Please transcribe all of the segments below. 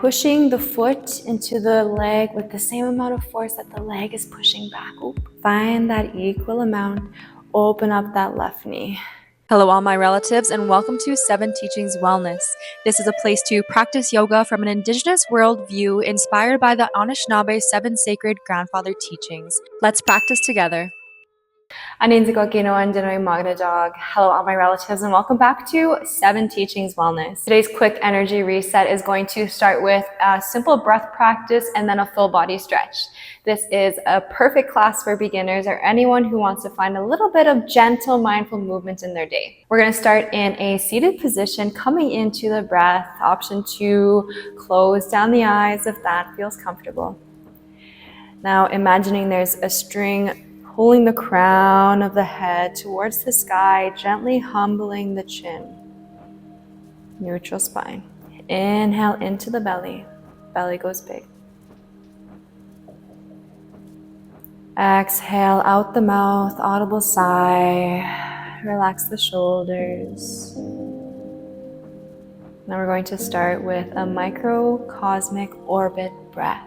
Pushing the foot into the leg with the same amount of force that the leg is pushing back. Find that equal amount. Open up that left knee. Hello, all my relatives, and welcome to Seven Teachings Wellness. This is a place to practice yoga from an indigenous worldview inspired by the Anishinaabe Seven Sacred Grandfather Teachings. Let's practice together. Hello, all my relatives, and welcome back to Seven Teachings Wellness. Today's quick energy reset is going to start with a simple breath practice and then a full body stretch. This is a perfect class for beginners or anyone who wants to find a little bit of gentle, mindful movement in their day. We're going to start in a seated position, coming into the breath. Option 2, close down the eyes if that feels comfortable. Now imagining there's a string pulling the crown of the head towards the sky, gently humbling the chin. Neutral spine. Inhale into the belly. Belly goes big. Exhale out the mouth, audible sigh. Relax the shoulders. Now we're going to start with a microcosmic orbit breath.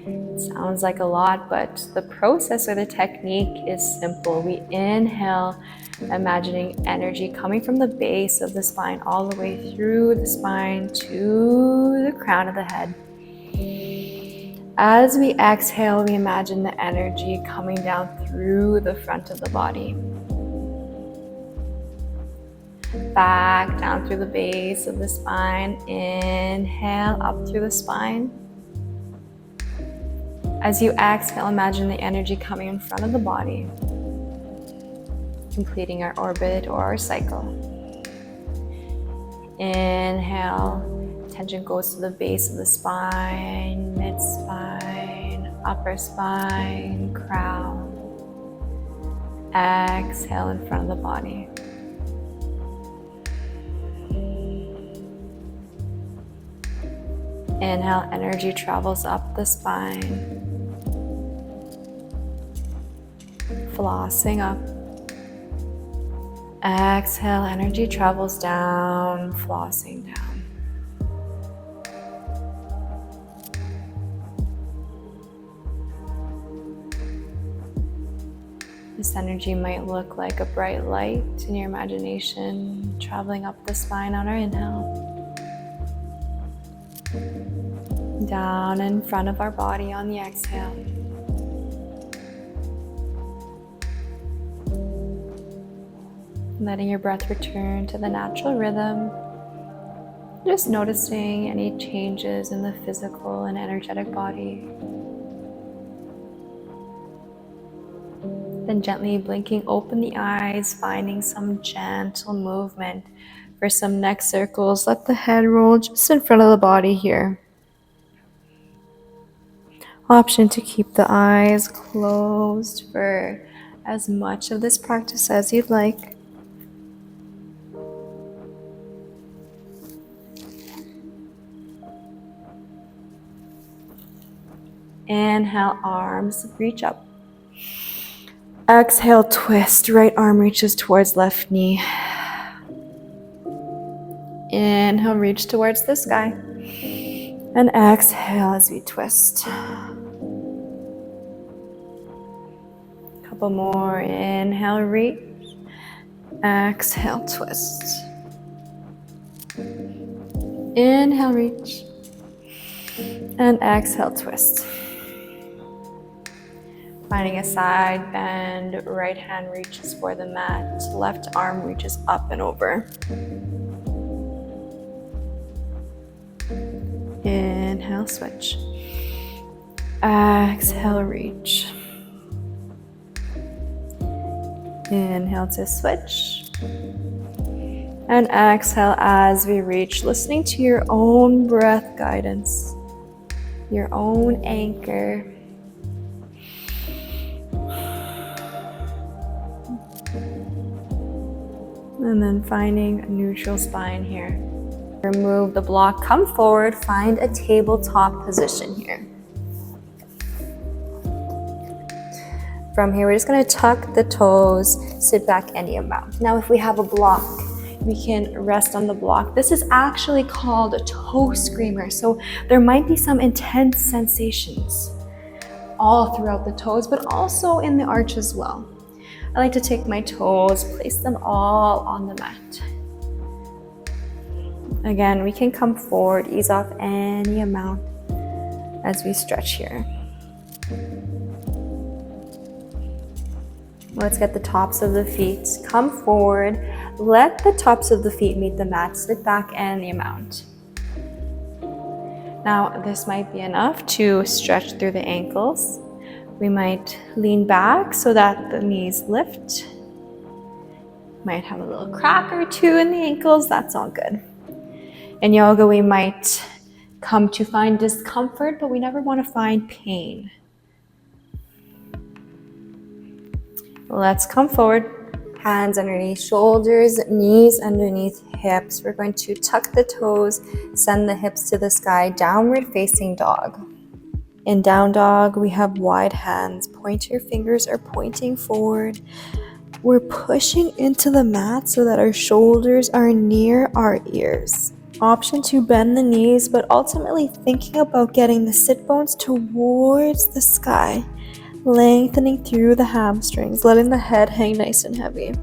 It sounds like a lot, but the process or the technique is simple. We inhale, imagining energy coming from the base of the spine all the way through the spine to the crown of the head. As we exhale, we imagine the energy coming down through the front of the body. Back down through the base of the spine. Inhale up through the spine. As you exhale, imagine the energy coming in front of the body, completing our orbit or our cycle. Inhale, attention goes to the base of the spine, mid-spine, upper spine, crown. Exhale in front of the body. Inhale, energy travels up the spine. Flossing up. Exhale, energy travels down, flossing down. This energy might look like a bright light in your imagination, traveling up the spine on our inhale. Down in front of our body on the exhale. Letting your breath return to the natural rhythm. Just noticing any changes in the physical and energetic body. Then gently blinking open the eyes, finding some gentle movement. For some neck circles, let the head roll just in front of the body here. Option to keep the eyes closed for as much of this practice as you'd like. Inhale, arms reach up. Exhale, twist. Right arm reaches towards left knee. Inhale, reach towards the sky. And exhale as we twist. Couple more. Inhale, reach. Exhale, twist. Inhale, reach. And exhale, twist. Finding a side bend, right hand reaches for the mat, left arm reaches up and over. Inhale, switch. Exhale, reach. Inhale to switch. And exhale as we reach, listening to your own breath guidance, your own anchor. And then finding a neutral spine here. Remove the block, come forward, find a tabletop position here. From here, we're just going to tuck the toes, sit back any amount. Now, if we have a block, we can rest on the block. This is actually called a toe screamer. So there might be some intense sensations all throughout the toes, but also in the arch as well. I like to take my toes, place them all on the mat. Again, we can come forward, ease off any amount as we stretch here. Let's get the tops of the feet. Come forward. Let the tops of the feet meet the mat. Sit back any amount. Now, this might be enough to stretch through the ankles. We might lean back so that the knees lift. Might have a little crack or two in the ankles. That's all good. In yoga, we might come to find discomfort, but we never want to find pain. Let's come forward, hands underneath shoulders, knees underneath hips. We're going to tuck the toes, send the hips to the sky, downward facing dog. In down dog, we have wide hands. Pointer fingers are pointing forward. We're pushing into the mat so that our shoulders are near our ears. Option to bend the knees, but ultimately thinking about getting the sit bones towards the sky. Lengthening through the hamstrings, letting the head hang nice and heavy.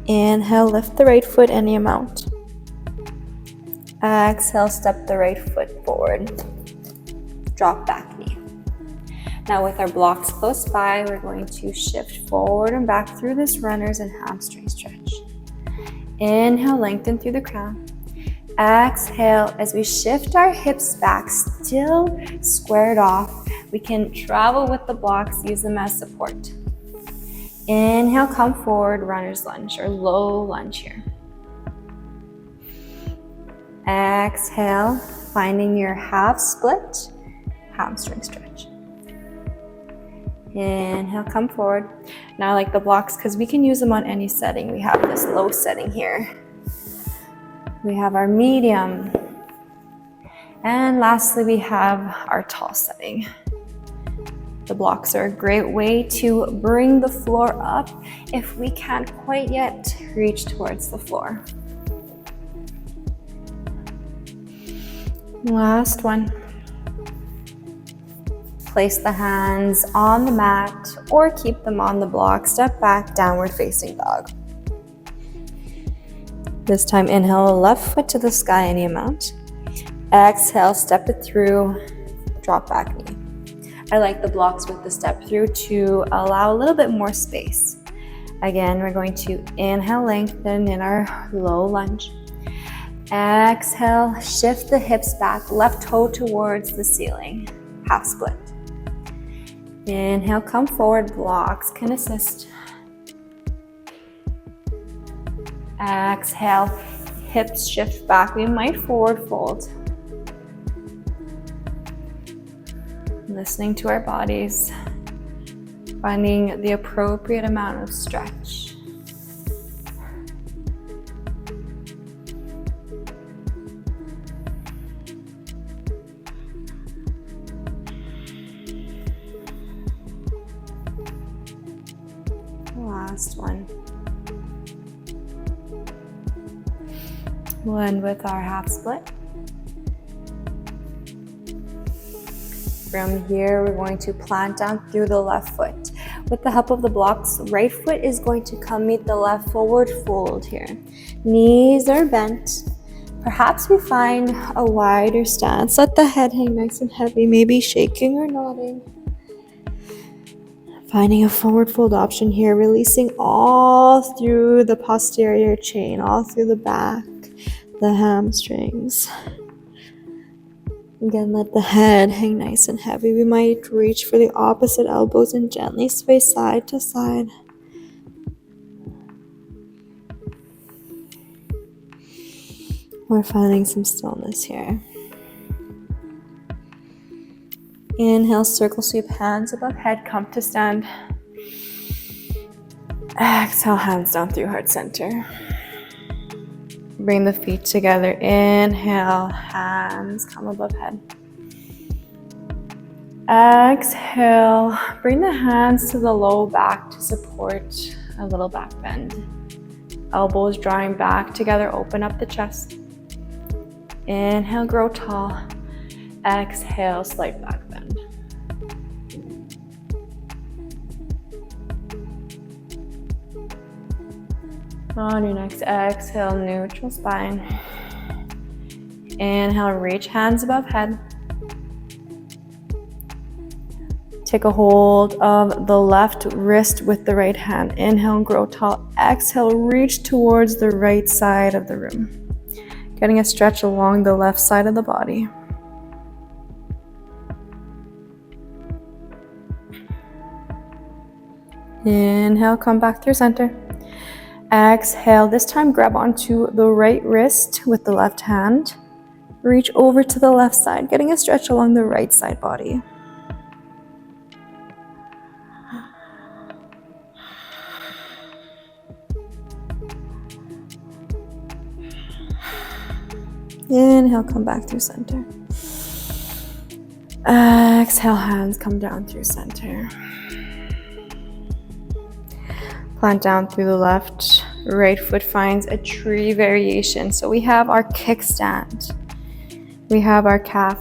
Inhale, lift the right foot any amount. Exhale, step the right foot forward. Drop back knee. Now with our blocks close by, we're going to shift forward and back through this runners and hamstring stretch. Inhale, lengthen through the crown. Exhale, as we shift our hips back, still squared off. We can travel with the blocks, use them as support. Inhale, come forward, runner's lunge or low lunge here. Exhale, finding your half split, hamstring stretch. Inhale, come forward. Now I like the blocks because we can use them on any setting. We have this low setting here. We have our medium. And lastly, we have our tall setting. The blocks are a great way to bring the floor up if we can't quite yet reach towards the floor. Last one. Place the hands on the mat or keep them on the block. Step back, downward facing dog. This time, inhale, left foot to the sky any amount. Exhale, step it through, drop back knee. I like the blocks with the step through to allow a little bit more space. Again, we're going to inhale, lengthen in our low lunge. Exhale, shift the hips back, left toe towards the ceiling, half split. Inhale, come forward, blocks can assist. Exhale, hips shift back, we might forward fold. Listening to our bodies, finding the appropriate amount of stretch. Last one. We'll end with our half split. From here, we're going to plant down through the left foot. With the help of the blocks, right foot is going to come meet the left forward fold here. Knees are bent. Perhaps we find a wider stance. Let the head hang nice and heavy, maybe shaking or nodding. Finding a forward fold option here, releasing all through the posterior chain, all through the back, the hamstrings. Again, let the head hang nice and heavy. We might reach for the opposite elbows and gently sway side to side. We're finding some stillness here. Inhale, circle sweep, hands above head, come to stand. Exhale, hands down through heart center. Bring the feet together. Inhale, hands come above head. Exhale, bring the hands to the low back to support a little back bend. Elbows drawing back together, open up the chest. Inhale, grow tall. Exhale, slight back bend. On your next exhale, neutral spine. Inhale, reach hands above head. Take a hold of the left wrist with the right hand. Inhale, grow tall. Exhale, reach towards the right side of the room. Getting a stretch along the left side of the body. Inhale, come back through center. Exhale, this time grab onto the right wrist with the left hand. Reach over to the left side, getting a stretch along the right side body. Inhale, come back through center. Exhale, hands come down through center. Plant down through the left. Right foot finds a tree variation. So we have our kickstand. We have our calf.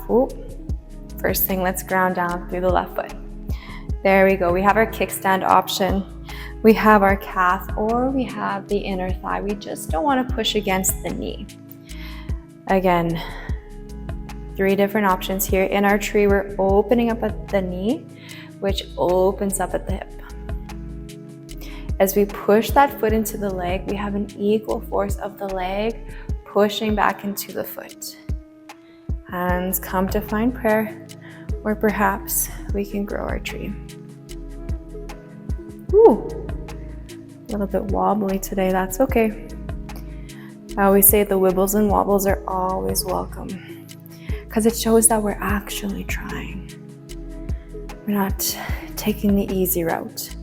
First thing, let's ground down through the left foot. There we go. We have our kickstand option. We have our calf, or we have the inner thigh. We just don't want to push against the knee. Again, 3 different options here. In our tree, we're opening up at the knee, which opens up at the hip. As we push that foot into the leg, we have an equal force of the leg pushing back into the foot. Hands come to find prayer, or perhaps we can grow our tree. A little bit wobbly today, that's okay. I always say the wibbles and wobbles are always welcome, because it shows that we're actually trying. We're not taking the easy route.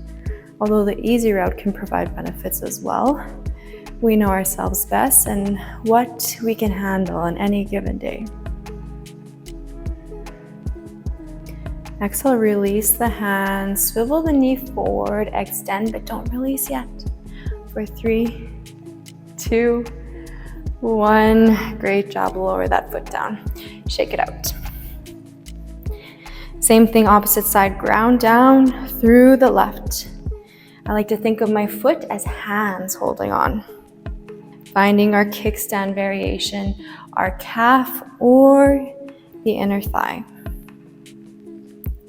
Although the easy route can provide benefits as well, we know ourselves best and what we can handle on any given day. Exhale, release the hands, swivel the knee forward, extend, but don't release yet. For 3, 2, 1. Great job, lower that foot down. Shake it out. Same thing, opposite side, ground down through the left. I like to think of my foot as hands holding on. Finding our kickstand variation, our calf or the inner thigh.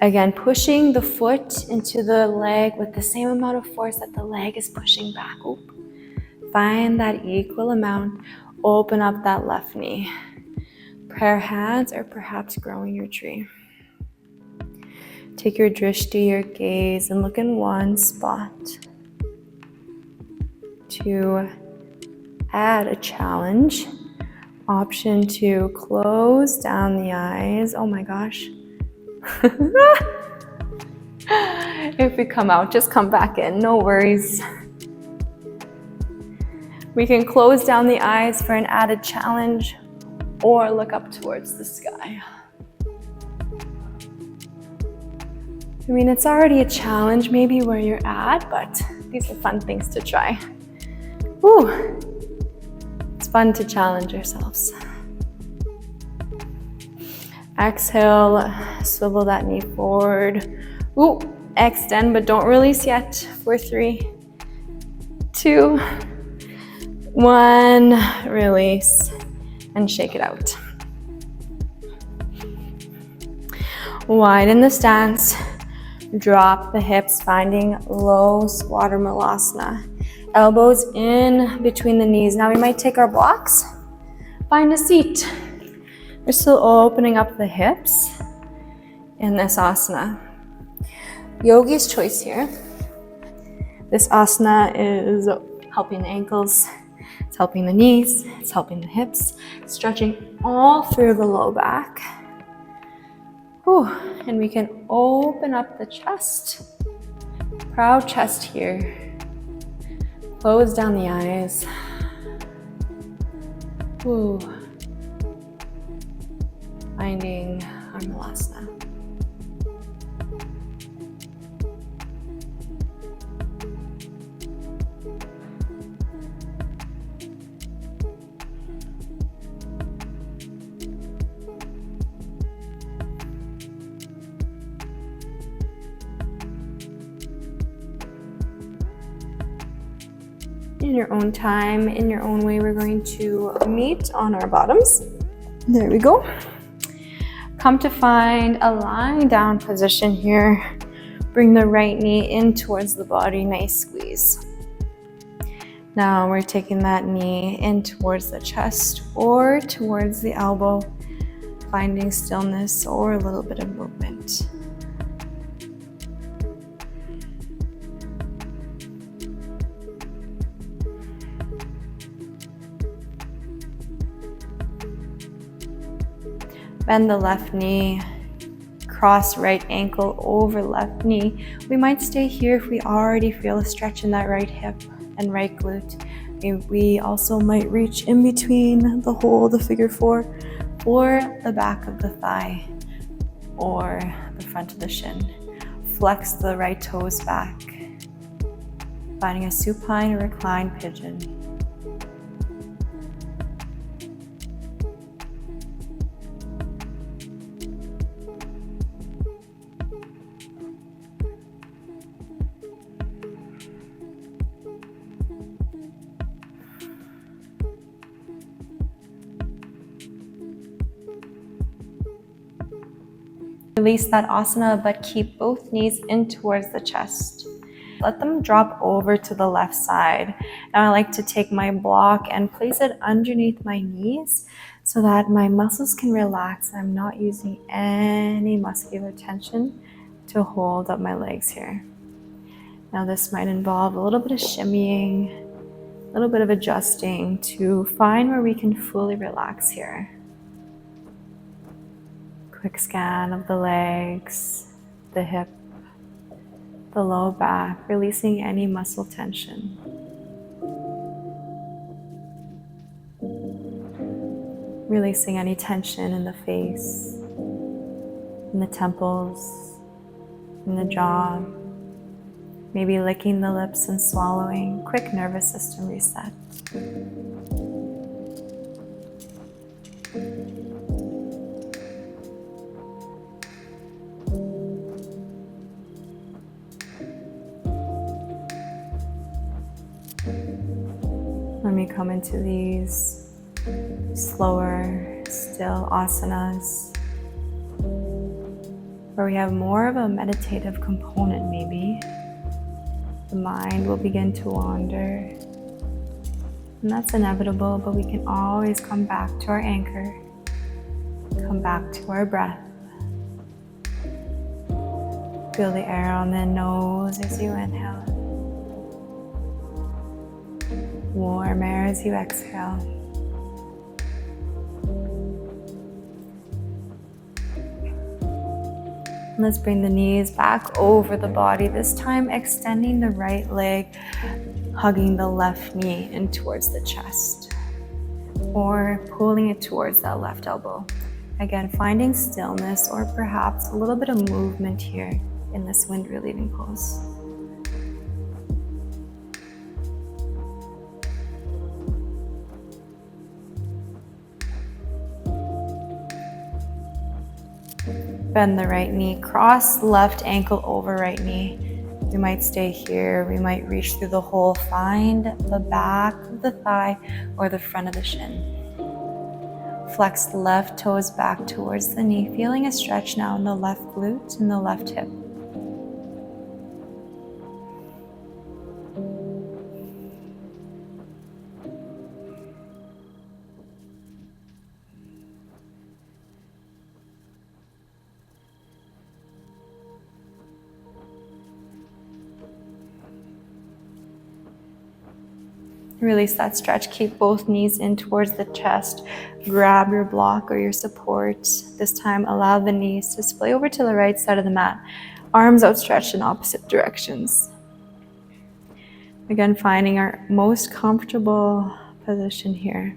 Again, pushing the foot into the leg with the same amount of force that the leg is pushing back. Find that equal amount. Open up that left knee. Prayer hands, or perhaps growing your tree. Take your drishti, your gaze, and look in one spot. To add a challenge, option 2, close down the eyes. Oh my gosh. If we come out, just come back in, no worries. We can close down the eyes for an added challenge, or look up towards the sky. I mean, it's already a challenge maybe where you're at, but these are fun things to try. It's fun to challenge ourselves. Exhale, swivel that knee forward. Extend, but don't release yet. For 3, 2, 1. Release and shake it out. Widen the stance. Drop the hips, finding low squatter malasana. Elbows in between the knees. Now we might take our blocks, find a seat. We're still opening up the hips in this asana. Yogi's choice here. This asana is helping the ankles, it's helping the knees, it's helping the hips, stretching all through the low back. And we can open up the chest. Proud chest here. Close down the eyes. Finding our malasana. In your own time, in your own way, we're going to meet on our bottoms. There we go. Come to find a lying down position here. Bring the right knee in towards the body, nice squeeze. Now we're taking that knee in towards the chest or towards the elbow, finding stillness or a little bit of movement. Bend the left knee, cross right ankle over left knee. We might stay here if we already feel a stretch in that right hip and right glute. We also might reach in between the hole, the figure four, for the back of the thigh or the front of the shin. Flex the right toes back, finding a supine or reclined pigeon. Release that asana, but keep both knees in towards the chest. Let them drop over to the left side. Now I like to take my block and place it underneath my knees so that my muscles can relax. I'm not using any muscular tension to hold up my legs here. Now this might involve a little bit of shimmying, a little bit of adjusting to find where we can fully relax here. Quick scan of the legs, the hip, the low back, releasing any muscle tension. Releasing any tension in the face, in the temples, in the jaw. Maybe licking the lips and swallowing. Quick nervous system reset. When we come into these slower, still asanas, where we have more of a meditative component maybe, the mind will begin to wander. And that's inevitable, but we can always come back to our anchor, come back to our breath. Feel the air on the nose as you inhale. Warm air as you exhale. Let's bring the knees back over the body, this time extending the right leg, hugging the left knee in towards the chest, or pulling it towards that left elbow. Again, finding stillness or perhaps a little bit of movement here in this wind relieving pose. Bend the right knee, cross left ankle over right knee. We might stay here, we might reach through the hole, find the back of the thigh or the front of the shin. Flex the left toes back towards the knee, feeling a stretch now in the left glute and the left hip. Release that stretch. Keep both knees in towards the chest. Grab your block or your support. This time, allow the knees to splay over to the right side of the mat. Arms outstretched in opposite directions. Again, finding our most comfortable position here.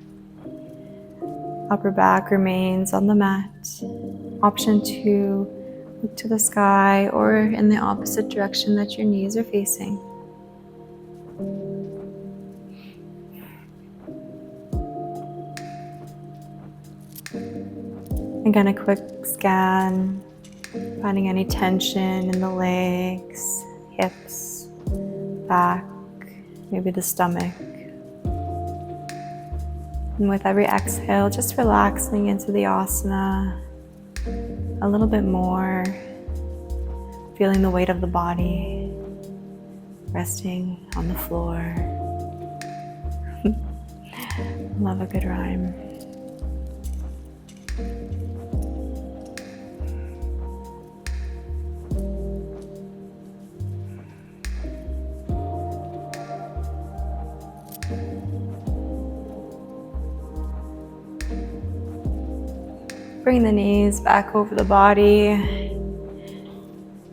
Upper back remains on the mat. Option to look to the sky or in the opposite direction that your knees are facing. Again, a quick scan, finding any tension in the legs, hips, back, maybe the stomach, And with every exhale, just relaxing into the asana a little bit more, feeling the weight of the body resting on the floor. Love a good rhyme. Bring the knees back over the body.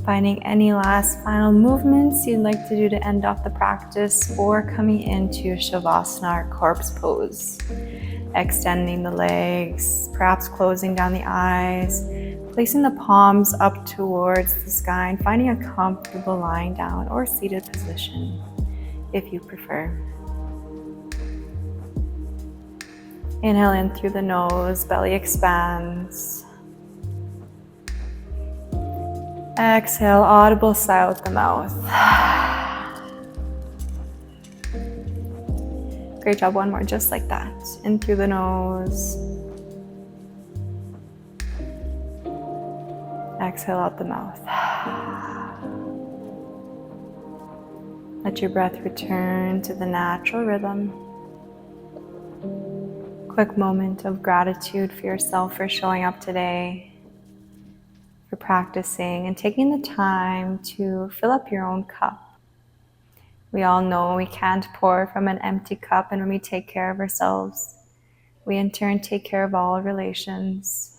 Finding any last final movements you'd like to do to end off the practice, or coming into Shavasana or corpse pose. Extending the legs, perhaps closing down the eyes, placing the palms up towards the sky and finding a comfortable lying down or seated position if you prefer. Inhale in through the nose, belly expands. Exhale, audible sigh out the mouth. Great job, one more, just like that. In through the nose. Exhale out the mouth. Let your breath return to the natural rhythm. Quick moment of gratitude for yourself for showing up today, for practicing and taking the time to fill up your own cup. We all know we can't pour from an empty cup, and when we take care of ourselves, we in turn take care of all relations.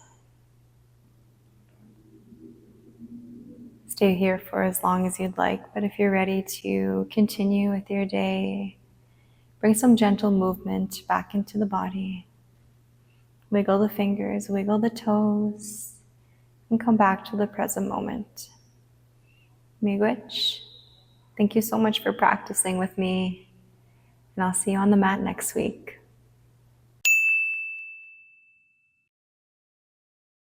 Stay here for as long as you'd like, but if you're ready to continue with your day, bring some gentle movement back into the body. Wiggle the fingers, wiggle the toes, and come back to the present moment. Miigwech, thank you so much for practicing with me, and I'll see you on the mat next week.